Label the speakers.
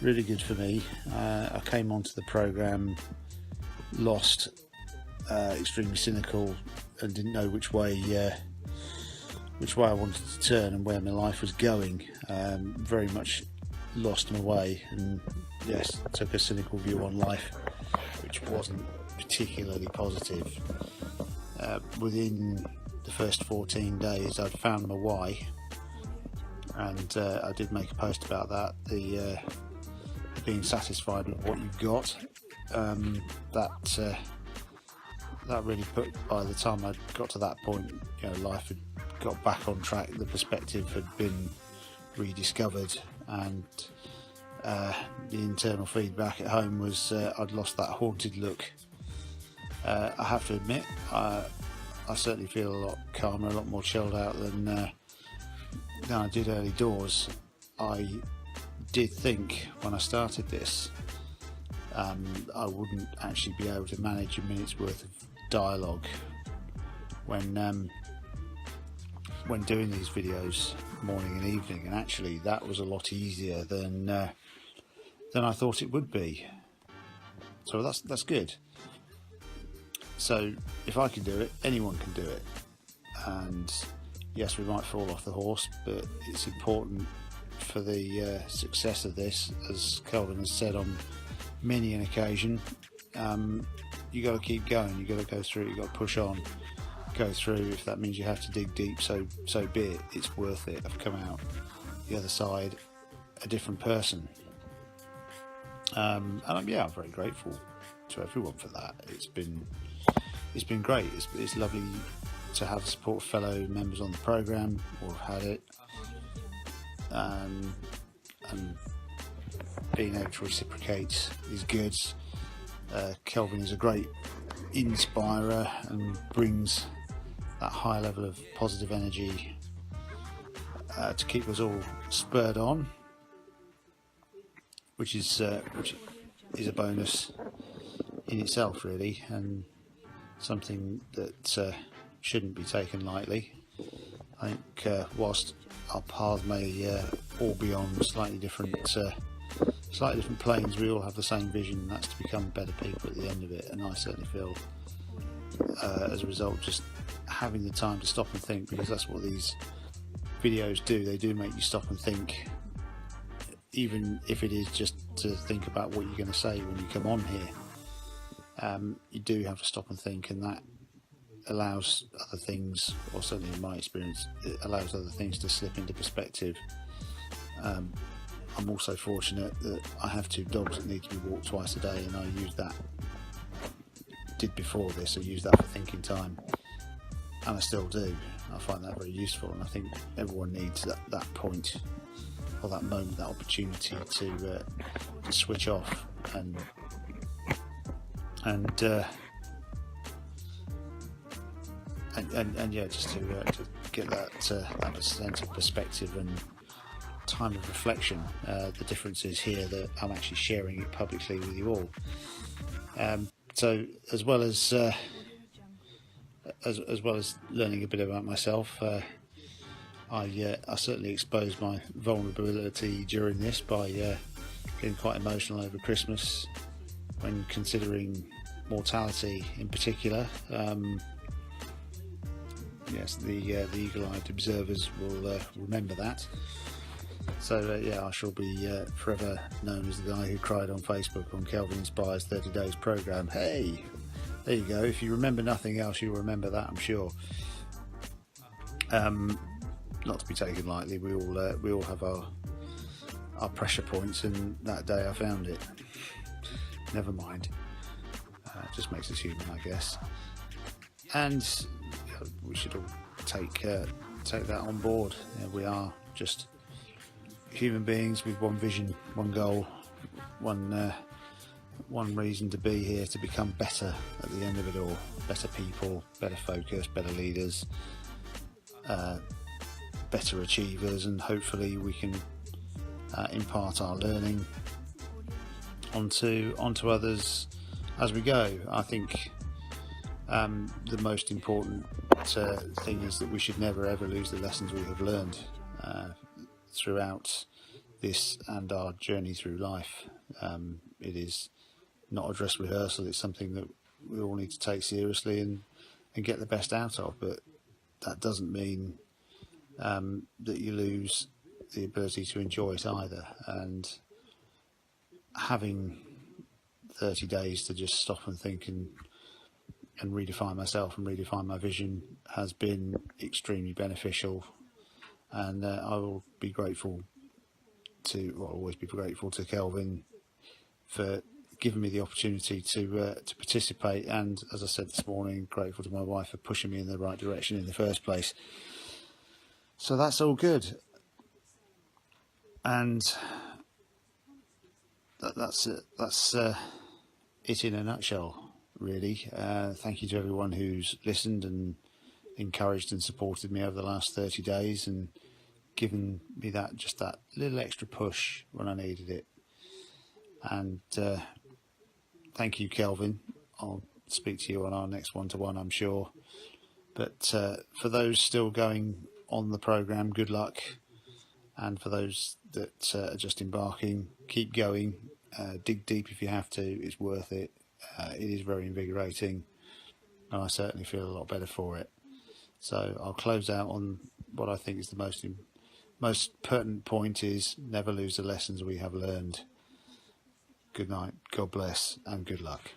Speaker 1: Really good for me. I came onto the program lost, extremely cynical, and didn't know which way I wanted to turn and where my life was going. Very much lost my way, and yes, took a cynical view on life, which wasn't particularly positive. Within the first 14 days, I'd found my why, and I did make a post about that. The being satisfied with what you've got, that really put, by the time I got to that point, life had got back on track, the perspective had been rediscovered, and the internal feedback at home was I'd lost that haunted look. I have to admit, I certainly feel a lot calmer, a lot more chilled out than I did early doors. I did think when I started this I wouldn't actually be able to manage a minute's worth of dialogue when doing these videos morning and evening, and actually that was a lot easier than I thought it would be. So that's good. So if I can do it, anyone can do it. And yes, we might fall off the horse, but it's important for the success of this, as Kelvin has said on many an occasion. You got to keep going, you got to go through, you got to push on, go through. If that means you have to dig deep, so be it. It's worth it. I've come out the other side a different person, and I'm very grateful to everyone for that. It's been great. It's lovely to have the support of fellow members on the program, or have had it, and being able to reciprocate is good. Kelvin is a great inspirer and brings that high level of positive energy to keep us all spurred on, which is a bonus in itself, really, and something that shouldn't be taken lightly. I think whilst our paths may all be on slightly different planes, we all have the same vision, and that's to become better people at the end of it. And I certainly feel as a result, just having the time to stop and think, because that's what these videos do. They do make you stop and think, even if it is just to think about what you're going to say when you come on here. You do have to stop and think, and that allows other things, or certainly in my experience, it allows other things to slip into perspective. I'm also fortunate that I have 2 dogs that need to be walked twice a day, and I use that, did before this, I used that for thinking time, and I still do. I find that very useful, and I think everyone needs that point, or that moment, that opportunity to switch off and just to get that sense of perspective and time of reflection. The difference is here that I'm actually sharing it publicly with you all. So as well as learning a bit about myself, I certainly exposed my vulnerability during this by getting quite emotional over Christmas when considering mortality in particular. Yes, the eagle-eyed observers will remember that. So I shall be forever known as the guy who cried on Facebook on Kelvin Inspires 30 Days Program. Hey, there you go. If you remember nothing else, you'll remember that, I'm sure. Not to be taken lightly. We all have our pressure points, and that day I found it. Never mind. Just makes us human, I guess. And we should all take that on board. We are just human beings with one vision, one goal, one reason to be here, to become better at the end of it all. Better people, better focus, better leaders, better achievers, and hopefully we can impart our learning onto others as we go. I think the most important thing is that we should never ever lose the lessons we have learned throughout this and our journey through life. It is not a dress rehearsal, it's something that we all need to take seriously and get the best out of, but that doesn't mean that you lose the ability to enjoy it either. And having 30 days to just stop and think and redefine myself and redefine my vision has been extremely beneficial, and I will be grateful to, well, always be grateful to Kelvin for giving me the opportunity to participate, and as I said this morning, grateful to my wife for pushing me in the right direction in the first place. So that's all good, and that's it in a nutshell, really. Thank you to everyone who's listened and encouraged and supported me over the last 30 days and given me that little extra push when I needed it. And thank you, Kelvin. I'll speak to you on our next one-to-one, I'm sure. But for those still going on the program, good luck. And for those that are just embarking, keep going. Dig deep if you have to. It's worth it. It is very invigorating, and I certainly feel a lot better for it. So I'll close out on what I think is the most pertinent point: is never lose the lessons we have learned. Good night, God bless, and good luck.